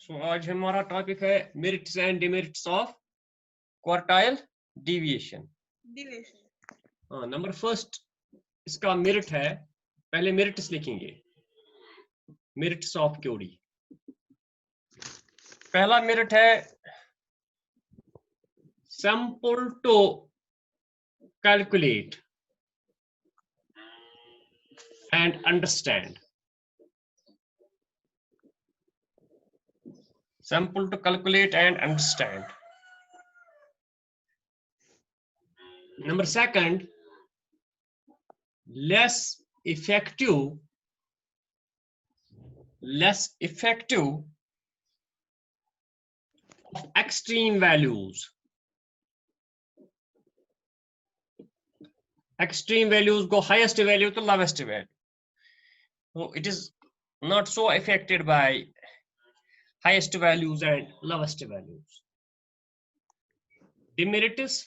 आज हमारा टॉपिक है merits and demerits of quartile deviation. Number first इसका मेरिट है, पहले मेरिट्स लिखेंगे, मेरिट्स ऑफ क्यूडी। पहला मेरिट है simple to calculate and understand. Simple to calculate and understand. Number second, less effective of extreme values. Extreme values go highest value to lowest value. So it is not so affected by highest values and lowest values. Demerits.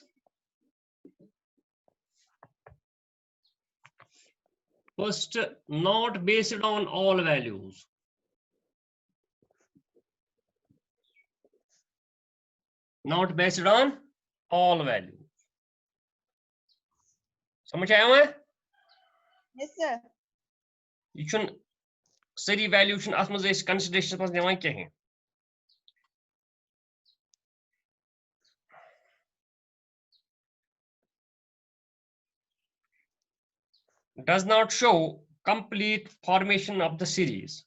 First, not based on all values. Not based on all values. समझ आया मैं? Yes sir. ये चुन सारी value चुन आत्म इस consideration पर निवान कहीं. Does not show complete formation of the series.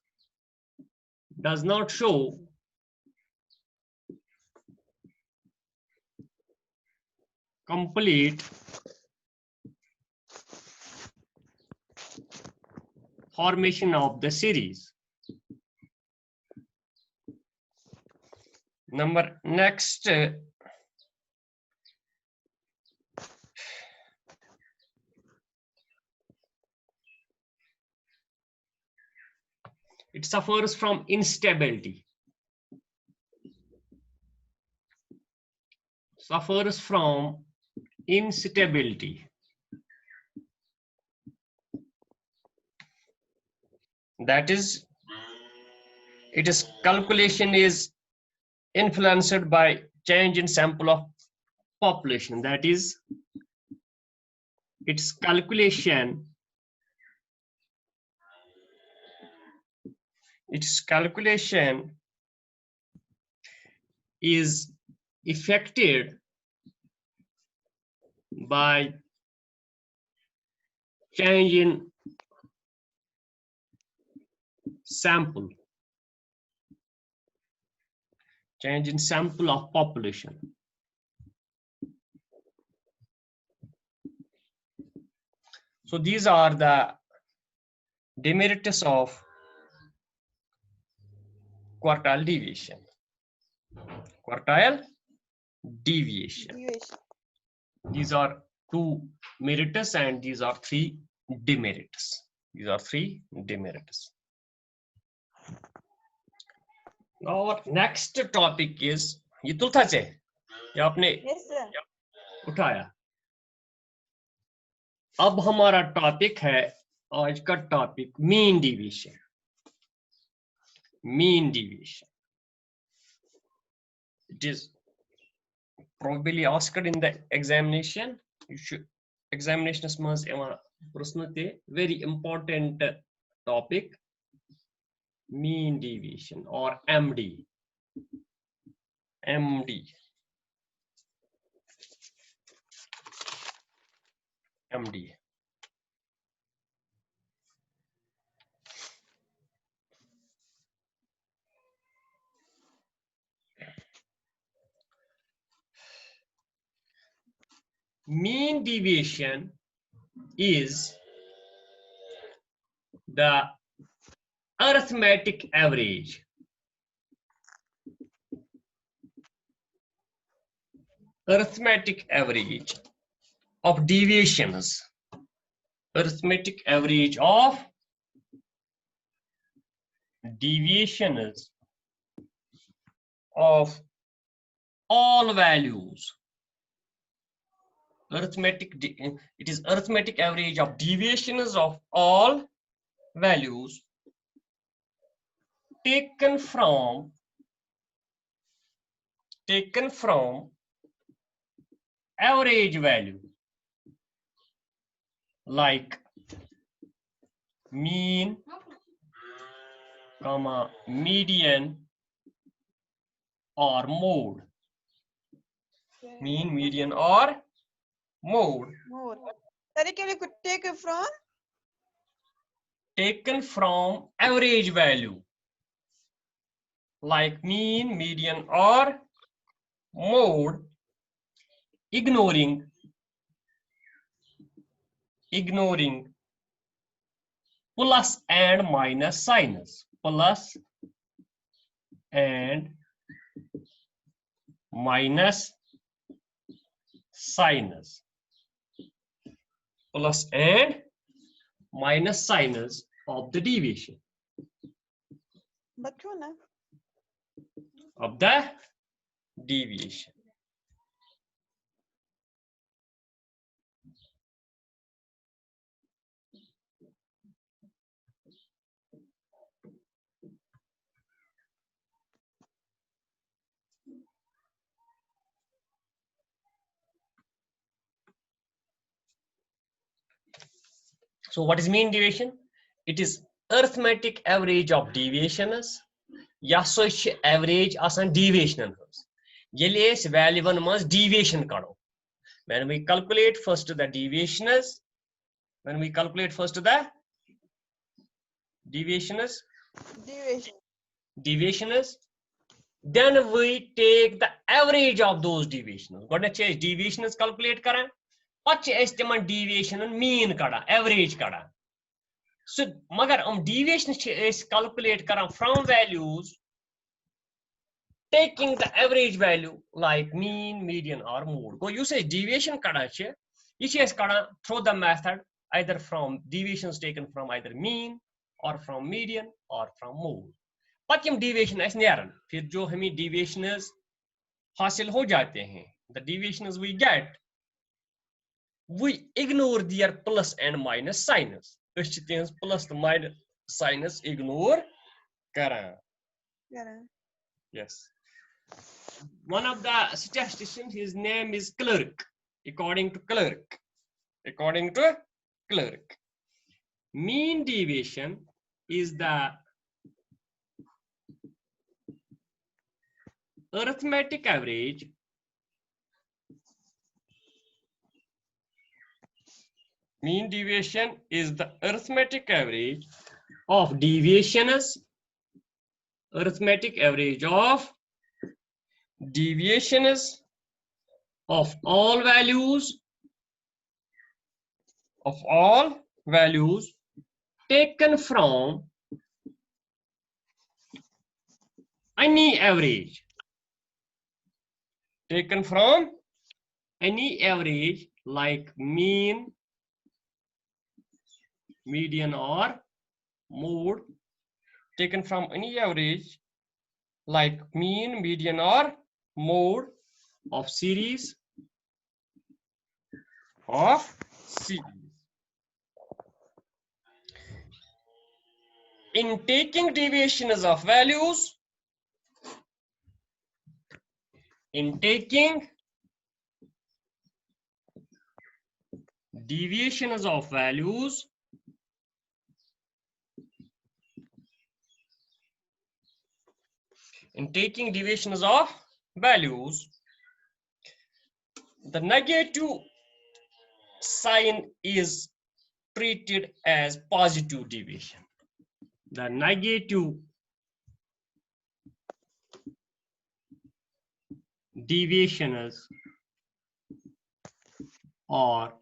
Does not show complete formation of the series. Number next, it suffers from instability. Suffers from instability. That is, its calculation is influenced by change in sample of population. That is, its calculation is affected by change in sample. Change in sample of population. So these are the demerits of quartile deviation. Quartile deviation. These are two merits and these are three demerits. Our next topic is ये तुलता से ये आपने उठाया. अब हमारा topic है, आज का topic mean division. Mean deviation. It is probably asked in the examination. You should examination as very important topic. Mean deviation or MD. Mean deviation is the arithmetic average of deviations. Arithmetic average of deviations of all values. It is arithmetic average of deviations of all values taken from taken from average value like mean, comma, median or mode. Mean, median or mode. Taken from average value like mean, median or mode, ignoring plus and minus signs. Plus and minus signs. Plus and minus signs of the deviation. Of the deviation. So what is mean deviation? It is arithmetic average of deviations. Ya so average asan deviation. Yele is value one must deviation karo. When we calculate first the deviations, then we take the average of those deviations. Gonna change deviations calculate kara. What estimate deviation mean kada, average kada. So, magar deviation is calculate kara from values taking the average value like mean, median or mode. Go you say deviation kada che, you is kada through the method either from deviations taken from either mean or from median or from mode. But yum deviation is nearan. फिर जो हमें deviations हासिल हो जाते हैं, the deviations we get, we ignore their plus and minus signs. Plus and minus signs ignore karan. Yes. One of the statisticians, his name is Clerk. According to Clerk, mean deviation is the arithmetic average mean deviation is the arithmetic average of deviations, arithmetic average of deviations of all values taken from any average, like mean, median or mode, taken from any average like mean, median or mode of series. In taking deviations of values, in taking deviations of values, the negative sign is treated as positive deviation. The negative deviations are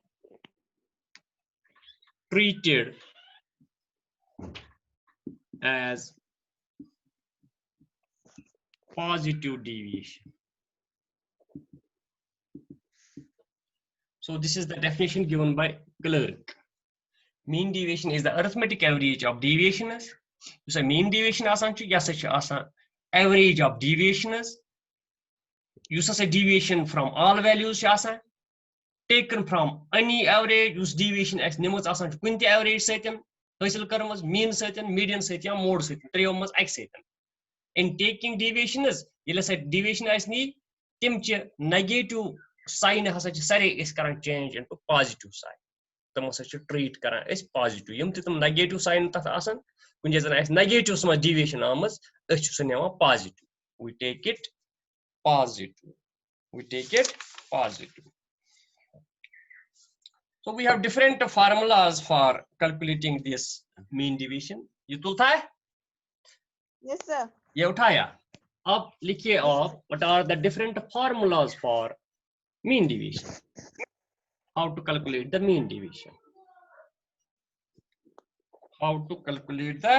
treated as positive deviation. So this is the definition given by Clerk. Mean deviation is the arithmetic average of deviations. You say mean deviation asan chu, yes asan average of deviations. You say deviation from all values asan taken from any average. Use deviation as nimus asan kunti average setan hasil karmas mean setan, median setan, mode setan, treyomas x setan. In taking deviations, you say deviation as ni तिम च negative sign हसा च सारे इस करन change into positive sign तम हसा च treat करन इस पॉजिटिव यम तम नेगेटिव साइन तथ आसन कुन जन इस नेगेटिव सम डिविएशन आमस अस छु नेवा positive we take it positive. So we have different formulas for calculating this mean deviation. ये तुलता है? Yes, sir. ये उठाया. अब लिखिए आप what are the different formulas for mean deviation? How to calculate the mean deviation? How to calculate the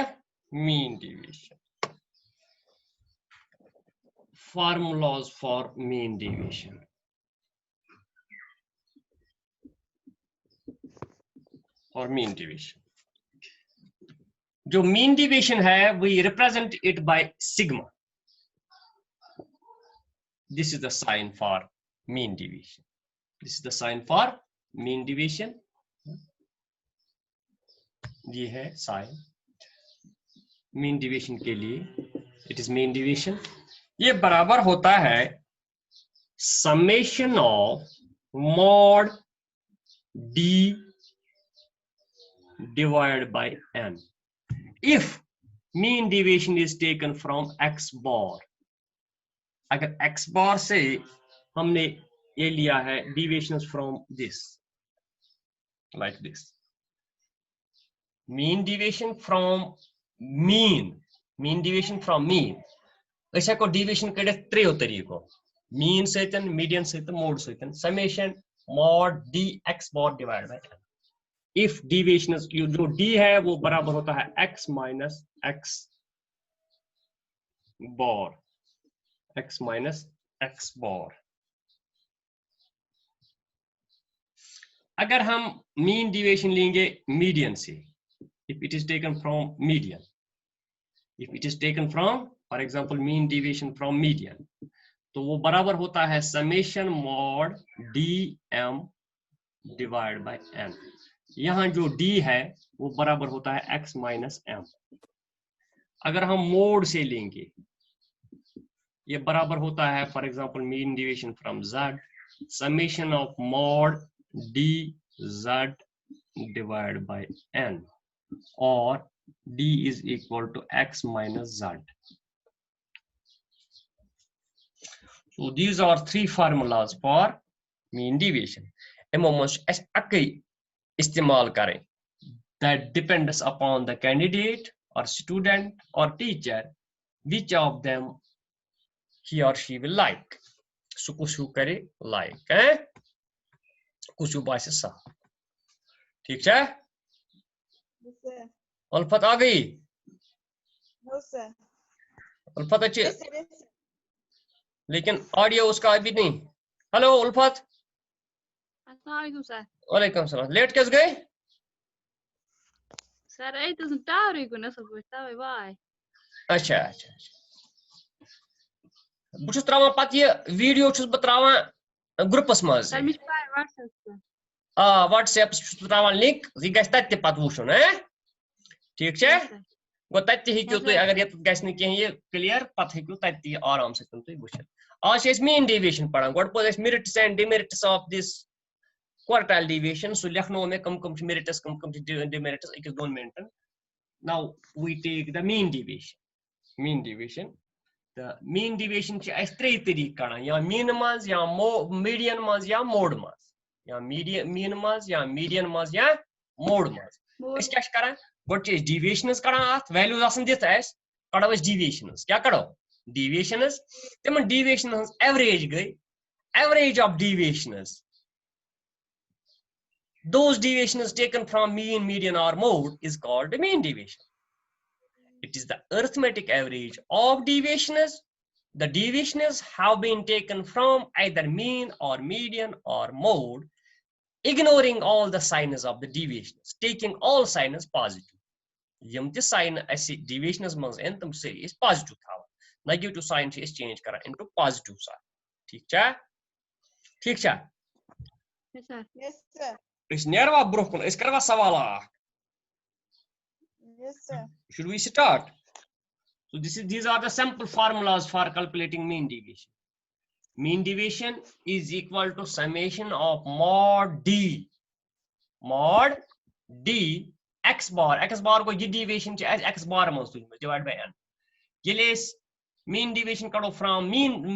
mean deviation? Formulas for mean deviation. और mean deviation जो mean deviation है we represent it by sigma this is the sign for mean deviation this is the sign for mean deviation ये है sign mean deviation के लिए it is mean deviation ये बराबर होता है summation of mod D divided by n if mean deviation is taken from x bar अगर x bar से हमने ये लिया है deviations from this like this mean deviation from mean deviation from mean ऐसा को deviation कड़े त्रियो तरीको mean सहितन median सहितन mode सहितन summation mod d x bar divided by n if deviation जो d है वो बराबर होता है x minus x bar अगर हम मीन डिविएशन लेंगे मीडियन से if it is taken from for example mean deviation from median तो वो बराबर होता है summation mod dm divided by n यहाँ जो d है वो बराबर होता है x minus m अगर हम मोड से लेंगे ये बराबर होता है for example mean deviation from z summation of mod dz divided by n or d is equal to x minus z. So these are three formulas for mean deviation. इस्तेमाल करें that depends upon the candidate or student or teacher which of them he or she will like. So कुछ करे like है कुछ बात सा ठीक है उल्फत आ गई उल्फत अच्छी लेकिन ऑडियो उसका अभी नहीं हेलो उल्फत वालेकुम सलाम लेट कैसे गए सर आई तो टावर को न सब तवे वाय अच्छा बुछ त्रावा पत ये वीडियो छुस ब त्रावा ग्रुपस मज सर मिस पाय व्हाट्सएप पे व्हाट्सएप छुस त्रावा लिंक जी गस तत पत वुछुन है ठीक छे गो तत हेक्यु तुय अगर ये गस न के ये क्लियर पत हेक्यु तत आराम से तुय वुछ आज इस मीन डेविएशन पढ़ा गोड पो merits and demerits of this quartile deviation so likhno mein kam merits kam demerits ek don minute now we take the mean deviation the mean deviation ch as three tarik kana ya mean mas ya median mas ya mode mas ya mean mas ya median mas ya mode mas is kya kara god ch deviation is kara at values asan dit as kada was deviation kya karo deviation is them deviation average gai average of deviation is those deviations taken from mean, median or mode is called the mean deviation. It is the arithmetic average of deviations. The deviations have been taken from either mean or median or mode, ignoring all the signs of the deviations, taking all signs positive. Yum this sign as deviations must end them say is positive. Negative sign is change into positive sign. ठीक है? Yes, sir. Yes, sir. Is nerva broken? Is karva savala? Yes, sir. Should we start? So these are the simple formulas for calculating mean deviation. mean deviation is equal to summation of mod d x bar को ये deviation x bar मज divide by n yele mean deviation करो from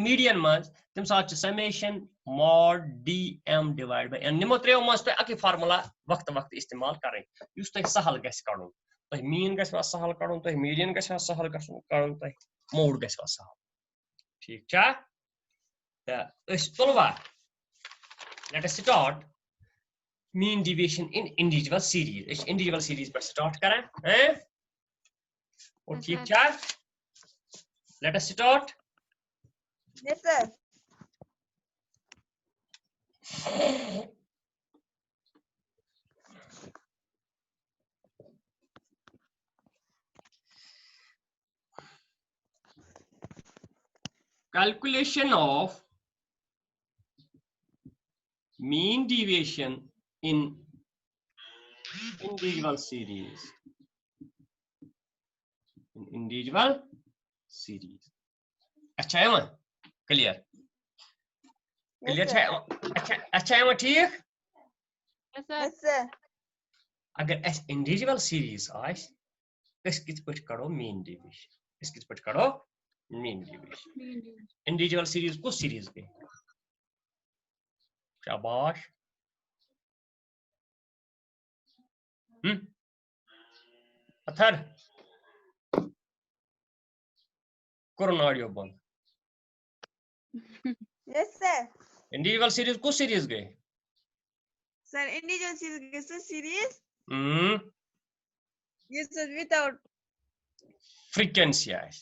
median मज तम साथ summation mod dm divide by n निमो त्रेयो मज तो अकी फार्मूला वक्त इस्तेमाल करें युस तो सहल गस कड़ो तो mean गस सहल कड़ो तो median गस सहल कड़ो तो mod गस सहल ठीक छा let us start mean deviation in individual series individual series पर start करें हैं और ठीक छा let us start Yes, sir. calculation of mean deviation in individual series अच्छा है मन क्लियर Yes, sir. अच्छा है मन ठीक Yes, sir. Yes, sir. अगर एस इंडिविजुअल सीरीज आइस इस किस पर करो मीन डिवीजन इस किस पर करो मीन डिवीजन इंडिविजुअल सीरीज को सीरीज पे शाबाश अथर करो ऑडियो बंद Yes, sir. इंडिविजुअल सीरीज को सीरीज गए Sir, individual series, sir, series. Yes, sir, without frequency आइस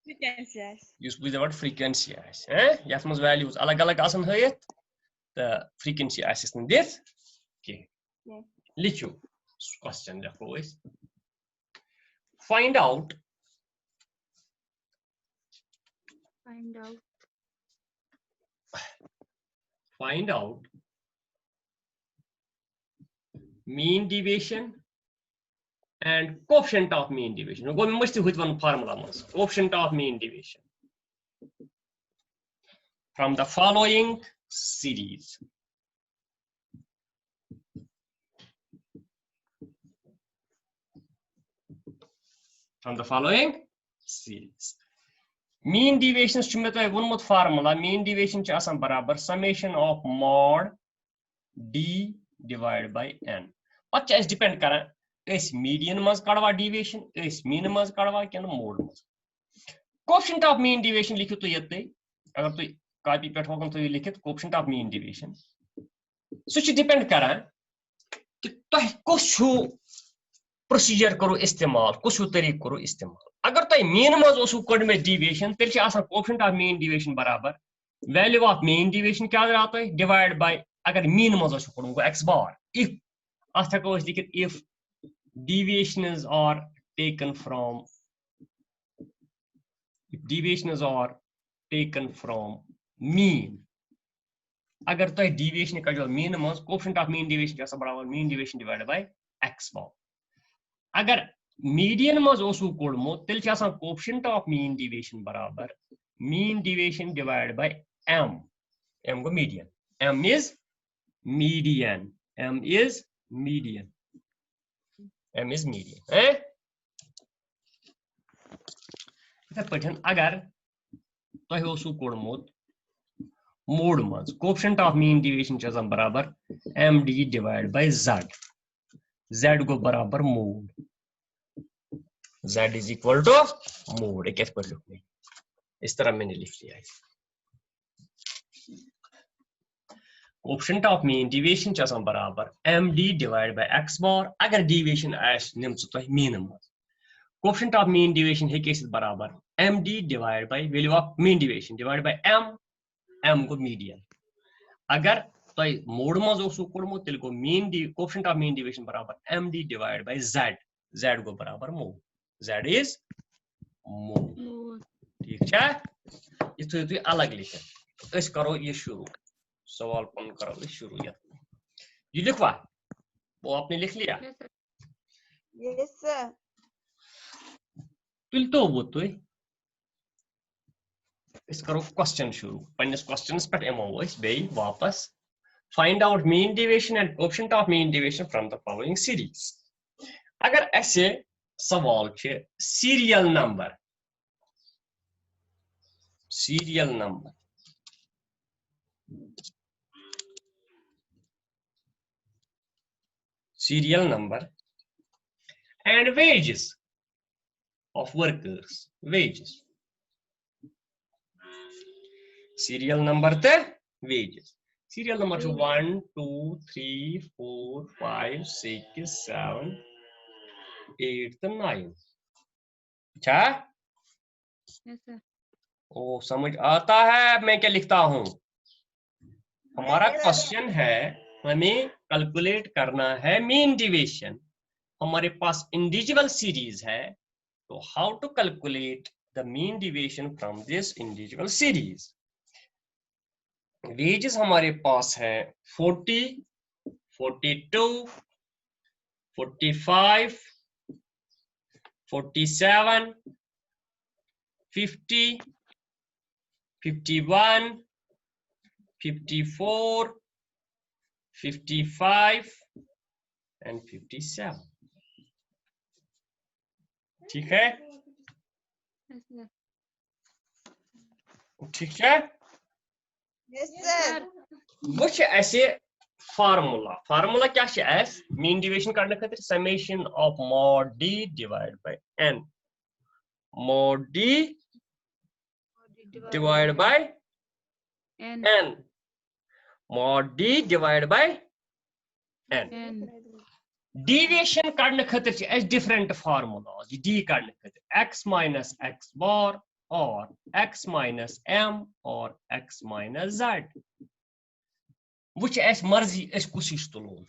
frequency. Yes. use with the word frequency आइस यास मज values अलग-अलग आसन हयत the frequency आइस न दिस के लिखो question लिखो इस find out mean deviation and coefficient of mean deviation go must with one formula mas coefficient of mean deviation from the following series mean deviation छु मे तो वनमुत formula mean deviation च आसान बराबर summation of mod d divided by n पत च depend करन इस median मज कड़वा deviation इस मीन मज कड़वा कि मोड मज coefficient of mean deviation लिखियो तो यते अगर तो कॉपी पे होगन तो लिखित coefficient of mean deviation सु च डिपेंड करन कि तो कोसु प्रोसीजर करो इस्तेमाल कोसु तरीक करो इस्तेमाल अगर तो मीन मज ओसु कोड में deviation तेल छ आसान coefficient of mean deviation बराबर value of mean deviation क्या आता है डिवाइड बाय अगर मीन मज ओसु कोड को x bar if अथ को लिखित if deviations are taken from mean अगर तो deviation का जो mean मज coefficient of mean deviation क्या बराबर mean deviation divided by x bar अगर median मज ओसु कोडमो तेल छ आसान coefficient of mean deviation बराबर mean deviation divided by m को median m is median अगर तो ओसु कोडमो मोड मज coefficient of mean deviation छ आसान बराबर md divided by z को बराबर mode z is equal to mode कैसे पढ़ लो इस तरह मैंने लिख लिया है coefficient of mean deviation छ आसान बराबर md divided by x bar अगर deviation आस निम तो मीन मज coefficient of mean deviation है कैसे बराबर md divided by value of mean deviation divided by m को median अगर तो मोड मज ओसु कोडमो तेल को mean coefficient of mean deviation बराबर md divided by z को बराबर मोड z is मोड ठीक है ये तो अलग लिखे इस करो ये शुरू सवाल पन करो शुरू ये लिखवा वो आपने लिख लिया Yes, sir. तुल तो वो तो इस करो क्वेश्चन शुरू पन्नस क्वेश्चनस पे एमो बे वापस find out mean deviation and coefficient of mean deviation from the following series अगर ऐसे सवाल छे serial number and wages of workers wages serial number the wages serial number 1 2 3 4 5 6 7 8 9 अच्छा Yes, sir. ओ समझ आता है मैं क्या लिखता हूं हमारा क्वेश्चन है हमें कैलकुलेट करना है मीन डिविएशन हमारे पास इंडिविजुअल सीरीज है तो how to calculate the mean deviation from this individual series wages हमारे पास है 40 42 45 47 50 51 54 55 and 57 ठीक है Yes, sir. ठीक है Yes, sir. वो ऐसे फार्मूला क्या है मीन डिविएशन करने खातिर summation of mod d divided by n mod d divided by N. n mod d divided by n N. deviation करने खातिर छ different formulas d करने खातिर x minus x bar or x minus m or x minus z which is मर्जी कुछ तुलोन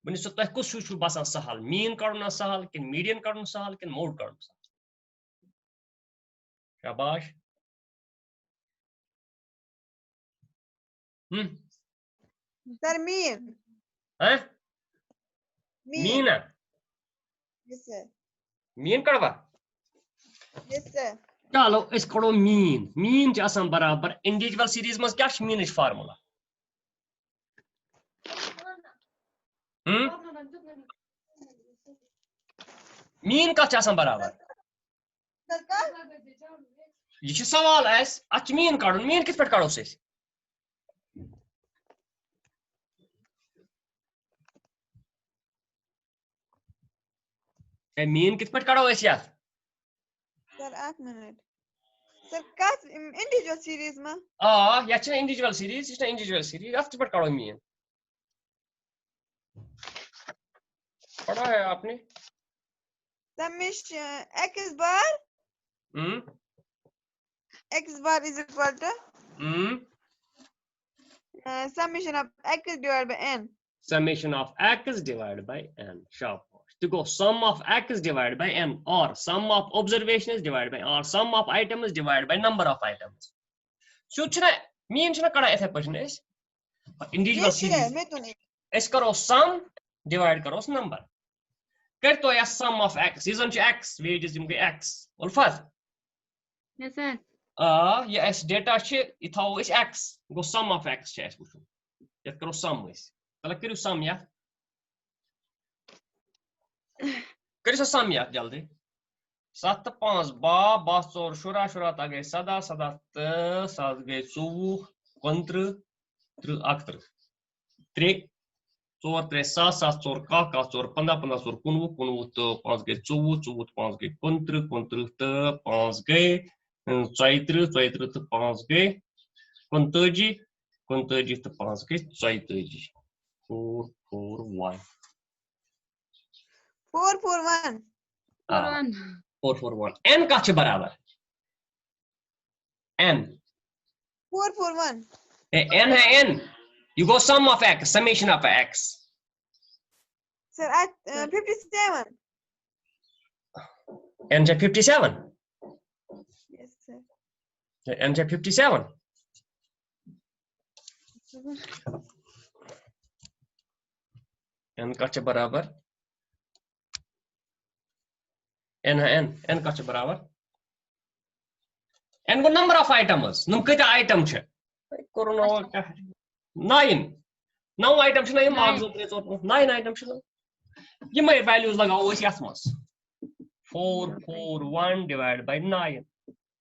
बनिस तो कुछ बसान सहल मीन कड़ना सहल कि मीडियन कड़ना सहल कि मोड कड़ना सहल शाबाश Sir, mean. हैं Mean. Mean Yes, sir. Mean कड़वा Yes, sir. चलो इस कड़ो मीन जासन बराबर इंडिविजुअल सीरीज में क्या मीन इस फार्मूला मीन का जासन बराबर Sir, का? ये सवाल अच्छ मीन काड़न मीन किस पे काड़ो से मीन किस पे काड़ो ऐसे यार Sir, 1 minute. Sir, का individual series में? या छ इंडिविजुअल सीरीज आफ्टर पे काड़ो मीन पढ़ा है आपने Summation x bar. X bar is equal to summation of x divided by n. Summation of x divided by n. Sharp. To go sum of x divided by n or sum of observations divided by or sum of items divided by number of items. So chna mean chna kada ethe person is individual series. Is karo sum divide karo number. Kar to ya sum of x. Isn't x wages in x. Ulfat. Yes, sir. ये इस data छे इथाओ इस x go sum of x छे इसको ये करो sum इस तला करो sum या करो sum या जल्दी 7 5 बा 4 शुरा शुरा तागे सदा सदा त सात गए 24 कंत्र 3 3 4 3 7 7 4 का 4 15 15 4 19 तो 5 गए 24 5 गए कंत्र त 5 गए 34 तो 5 गए 39 तो 5 गए 44 4 4 1 441 441 n का छ बराबर n 441 n है n you go sum of x summation of x sir at 57 n is 57 yes sir n is 57 n का छ बराबर n है n का छ बराबर n go number of items num kata item che corona 9 9 item che na yim Nine. magzo 9 item che yimai values lagao is yasmas 441 divided by 9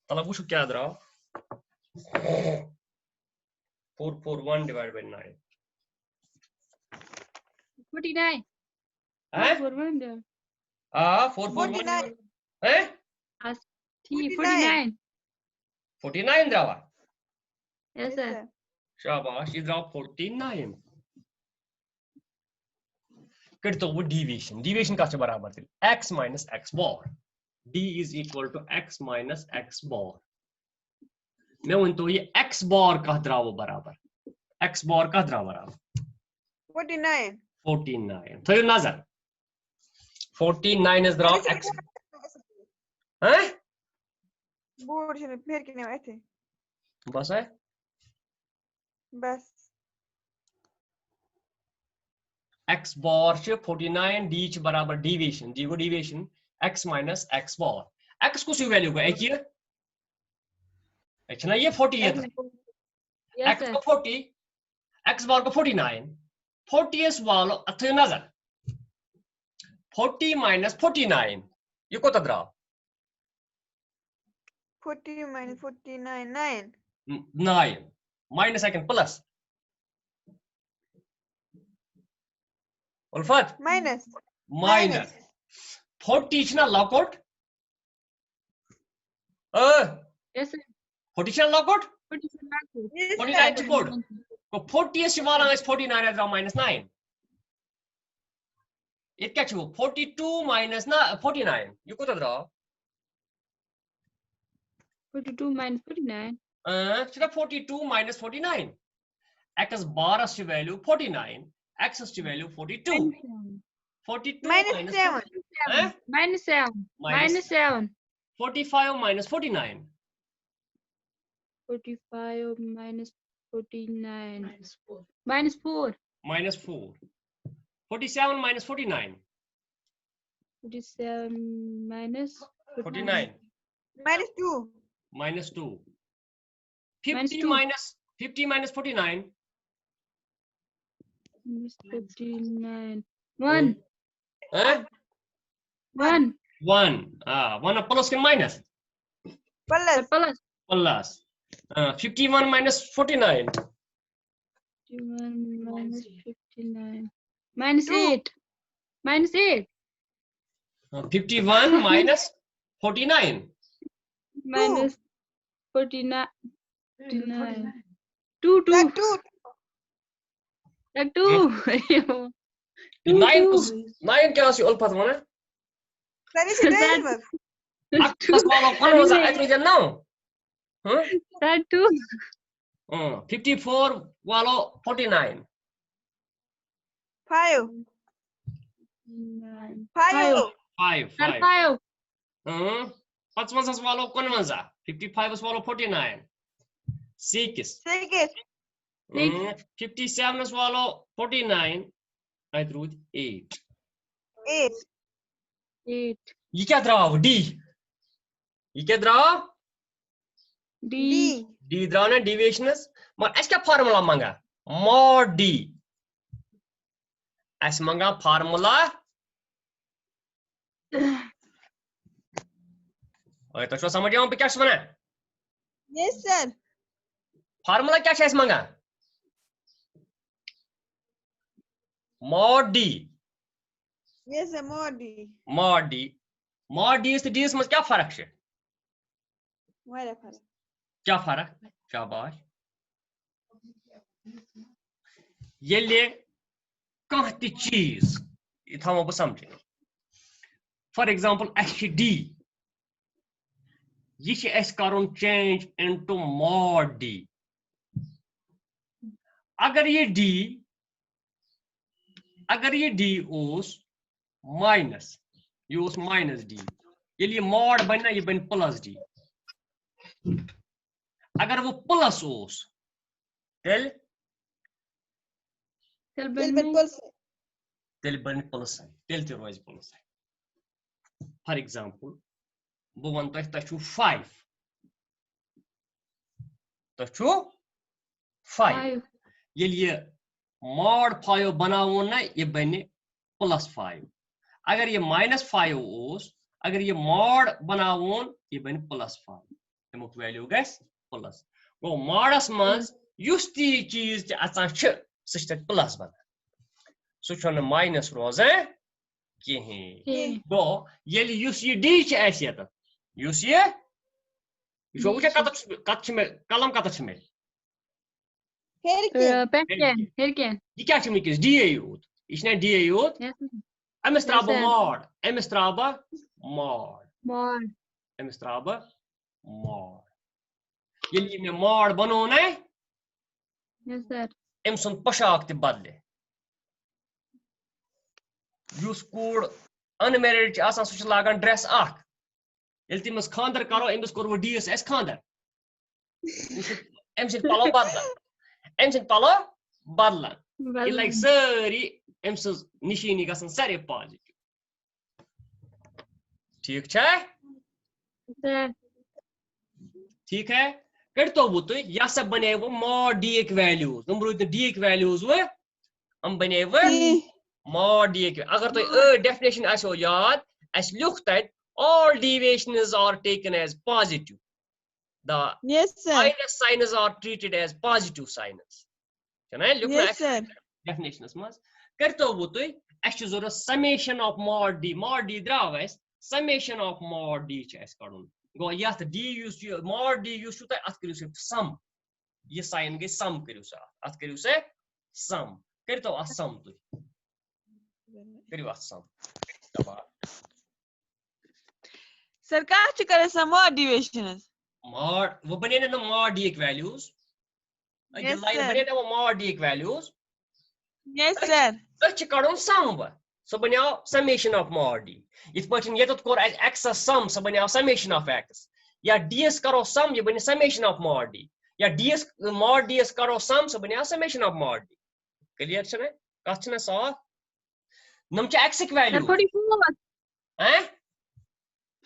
tala wushu kya dra 441 divided by 9 49. eh 441. 441 eh 49. 49 drawa Yes, sir. shabash idra 49 करते वो deviation का से बराबर थी x minus x bar d is equal to x minus x bar मैं उनको ये x bar का द्राव बराबर x bar का द्राव बराबर 49 49 तो ये नजर 49 is द्राव x हैं बोर्ड से फिर कितने आए थे बस है बस x bar से 49 d च बराबर deviation d को deviation x minus x bar x को सी वैल्यू को एक ये x ना ये 40 है Yes, x sir. को 40 x bar को 49 40 is वालो अथय नजर 40 minus 49 ये को तद्रा 40 minus 49 9 9 minus second plus उल्फत minus minus 40 इचना लॉकआउट Yes, sir. 40 इचना लॉकआउट yes 49 sir. बोर्ड को 40 is वाला is 49 है minus 9 it क्या चु 42 minus ना 49 ये को तद्रा 42 minus 49. सिर्फ 42 minus 49 x bar is value 49 x is value 42 42 minus 7 eh? Minus 7. Minus- Minus 7. 45 minus 49 45 minus 49. Minus 4. minus 4 47 minus 49 47 minus 49 minus 2 minus 2 Minus 50 two. minus 50 minus 49 minus 49. 1. eh? 1. 1 1 plus and minus plus Plus. plus 51 minus 49 51 minus 59. Minus Two. 8. Minus 8. 51 minus 49 Minus 49. 49. 2. 2. like 2 Like 2. 9 plus 9 क्या सी उल्फत वना that is decimal plus वाला कौन होता है इतनी जन ना That 2. 54 वाला 49 5 9. 5 5 That 5 5. 55 वाला कौन मंजा 55 वाला 49 6 6 57 वाला 49 I threw 8 8 8. ये क्या द्राव D ये क्या द्राव D. D D द्राव ने deviation मगर ऐसा क्या फार्मूला मांगा mod D ऐसा मांगा फार्मूला ओए तो शो समझ पे क्या बना yes sir फार्मूला क्या है मांगा mod D yes sir more D mod D is D में क्या फर्क है वाला फर्क क्या फर्क शाबाश ये ले कहाँ ती चीज ये था वो समझे फॉर एग्जांपल HD ये श एस करून चेंज इनटू mod D अगर ये D ओस माइनस ये ओस माइनस D ये लिए mod बनना ये बन प्लस D अगर वो प्लस ओस तेल बन प्लस तेल ते रोज प्लस फॉर एग्जांपल बो वन तक 5 तो छु 5 5 ये mod 5 बनावो ना ये बने +5 अगर ये -5 ओस अगर ये mod बनावोन ये बने +5 तमुक वैल्यू गस प्लस गो मॉडस मंज युस ती चीज त अचान छ सच प्लस बना सो छन माइनस रोजान कहीं गो ये युस ये डी छ ऐसियत युस ये जो वो कत छ में कलम कत छ में Herken. ये क्या छ मिकस डी यूत इसने डी यूत एमएस त्राबा mod एमएस त्राबा mod एमएस त्राबा mod ये में mod बनो ना Yes, sir. एम सुन पोशाक ते बदले युस कोड अनमैरिड छ आसान सु लागन ड्रेस आख यदि तिमस खानदर करो एमस कोर वो डीएस एस खानदर एम से पलो बदला ये लाइक सारी एम से निशानी गसन सारे पॉजिटिव ठीक है Sir. ठीक है कर तो वो तो या सब बने वो mod d एक वैल्यूज हम रोज d एक वैल्यूज वो हम बने वो mod d एक अगर तो डेफिनेशन आसो याद as looked at all deviations are taken as positive the Yes, sir. minus signs are treated as positive signs चना लिखना Yes, sir. डेफिनेशनस मस कर तो वो तो अस जरूरत summation of mod d द्राव us summation of mod d छ अस करूँ गो यात d use mod d use तो अत करियो से sum ये साइन गई sum करियो से अत करियो से sum कर तो अस sum तो करियो अस sum दबा Sir, कहाँ च करे some more deviations? mod वो बने ना mod d एक वैल्यूज Yes, लाइन sir. बने ना वो mod d एक वैल्यूज Yes, sir. अच करूँ sum सो बन्याव summation of mod d इत पठन ये तो कोर x sum सो बन्याव summation of x या ds करो sum ये बने summation of mod d या ds mod ds करो sum सो बन्याव summation of mod d clear छने कथ छने साफ नम छ x की वैल्यू 44. हैं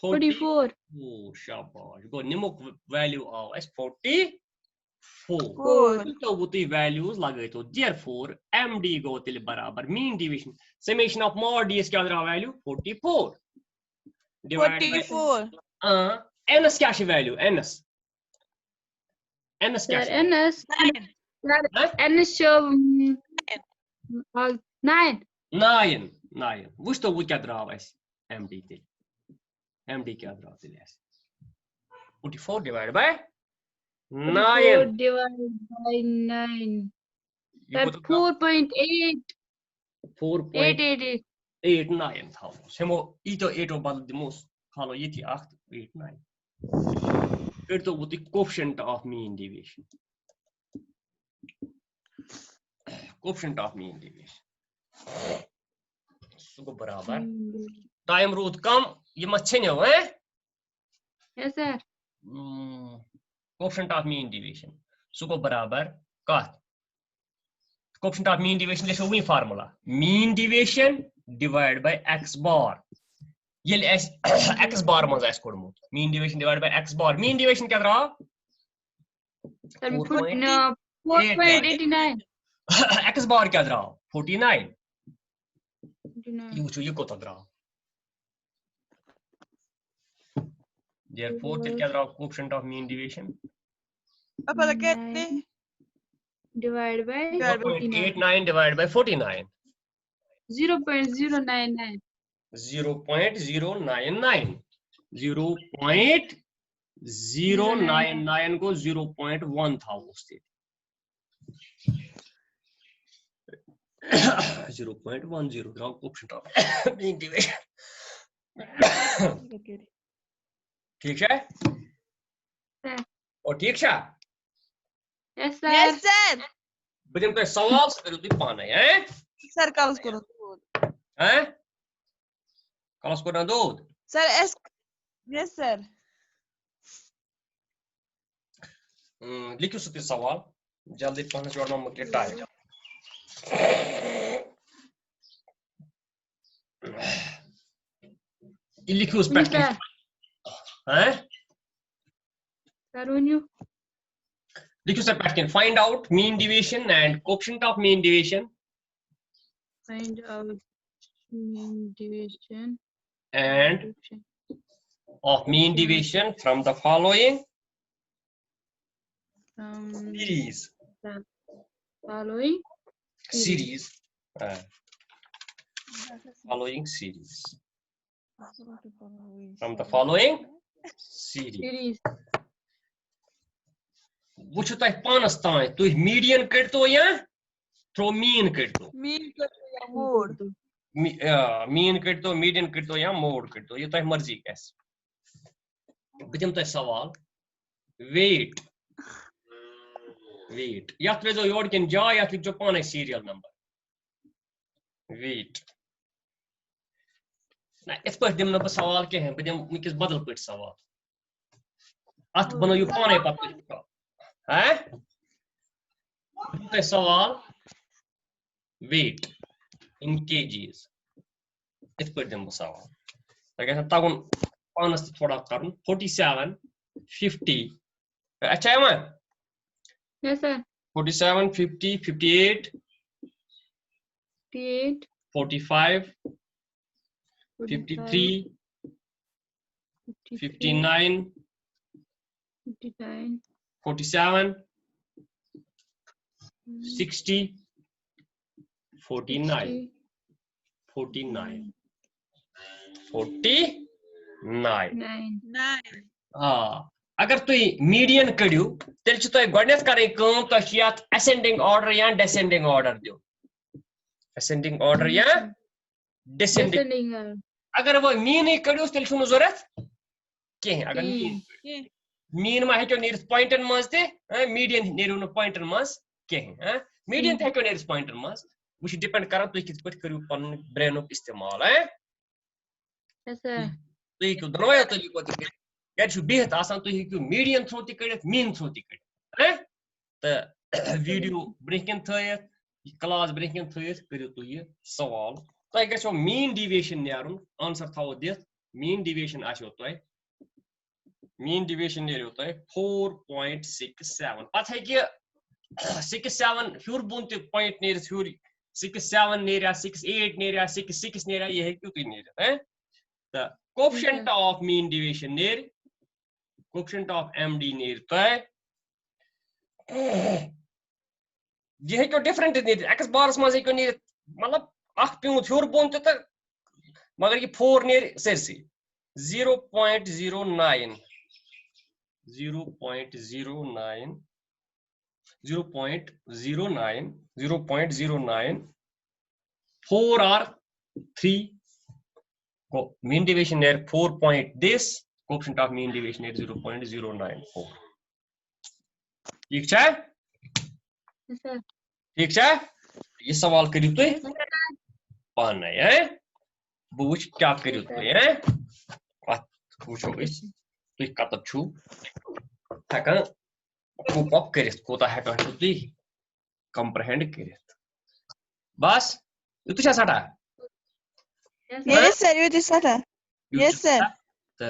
44. ओ शाबाश गो निमुक वैल्यू आओ एस 44 Four. तो वो ती वैल्यूज लगे तो therefore md गो तिल बराबर mean division summation of mod ds क्या रहा वैल्यू 44 डिवाइड बाय 44. ns क्या है वैल्यू ns क्या Sir, है NS. Sir, NS show 9. 9 वुछ तो वो क्या रहा वैस md तिल md क्या रहा तिल ऐसे 44 divide by 9 44 divided by 9. Sir, 4.8. 888. 4.89 था सेमो इतो 8 बदल दिमोस खालो ये थी 8 89 फिर तो वो थी कोएफिशिएंट ऑफ मीन डेविएशन सुको बराबर टाइम रूट कम ये मच्छे ने हुए Yes, sir. Coefficient of mean deviation सुको बराबर का कोएफिशिएंट ऑफ मीन डेविएशन लिखो वही formula mean deviation divide by x bar ये x बार मज आस कोडमुत mean deviation divide by x bar mean deviation क्या रहा Sir, 4.89. x बार क्या रहा 49 49. ये को तो रहा therefore क्या रहा coefficient of mean deviation Apa lagi ni? Divided by 49. 0.89 divided by 49 0.099. 0.099 0.099 को 0.1 था उससे 0.10 था कोएफिशिएंट ऑफ मीन डेविएशन ठीक है और ठीक है Yes, sir. Yes, sir. बजन पे सवाल से करो दी पाना है Sir, kalos ko. हैं कलस को ना दो Sir, yes, sir. लिखो सुती सवाल जल्दी पाना जोड़ना मुझे टाइम लिखो उस Yes, पे sir. हैं Sir, when you लिखो sir PAT find out mean deviation and coefficient of mean deviation Find out mean deviation and coefficient of mean deviation from the following series. the following Series. Following series. From the following series. series. Wuchu tah panas tae. Tu median kadto ya throw mean kadto. Mean करतो या mode. Mean kadto, median kadto ya mode kadto. Ye tah marzi kaise. Bidem tah sawal. Weight. Weight. Yat vezo yor ken ja yat likhjo pane serial number. Weight. Na its par dim na ba sawal ke hain. Bidem mikis badal pait sawal. At bano yu pane pat. Huh? Tah sawal. Weight in kgs. Its par dim ba sawal. Like I tagun panas thoda karun 47 50. Acha hai ma? Yes sir. 47 50 58 58 45 53 59 59 47 60 49 49 49 9 हाँ अगर तुई median कड़ियो तेल छु तुई goodness करे काम तो शियात ascending order या descending order दियो ascending order या descending अगर वो मीन ही कड़ियो तेल छु जरूरत के अगर मीन मा हेक्यो नीरस पॉइंटर मस ते मीडियन नेरु न पॉइंटर मस के मीडियन ते हेक्यो नीरस पॉइंटर मस वो डिपेंड करन तुई कित पट करियो पन ब्रेन को इस्तेमाल है yes sir तुई को दनोया तरीको ते Get you be it asan to you median through ticket, mean through ticket. The video breaking through class breaking through to you solve. So I guess your mean deviation yarun answer how this mean deviation as your toy. Mean deviation near your toy 4.67. But I get 67 pure boon to point near theory 67 near 68 near 66 near you near. The coefficient of mean deviation near coefficient of MD near to ये है क्यों different near x bars में से क्यों near मतलब आख पे उठ्योर बोलते तो मगर ये 4 near Cersei 0.09 4 or 3 mean deviation near 4 point this coefficient of mean deviation is 0.094 ठीक है ठीक है ये सवाल करियो तो पाना है बुझ क्या करियो तो है पूछो इस तो कत छु हैका कोप अप करिस कोता हैका छु ती कंप्रेहेंड करिस बस ये तो साटा Yes sir, you this sir. Yes sir. तो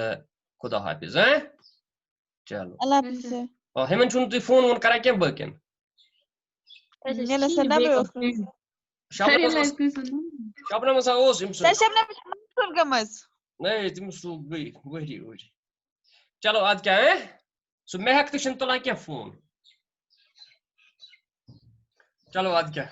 खुदा हाफिज हैं चलो Allah Hafiz sir. और हेमन चुन तू फोन वन करा क्या बकन يلا سر نبي شابنا مسا اوس امس سر شبنا مش قمص नहीं तुम सो गई वही चलो आज क्या है सो मैं हक तो शंतला क्या फोन चलो आज क्या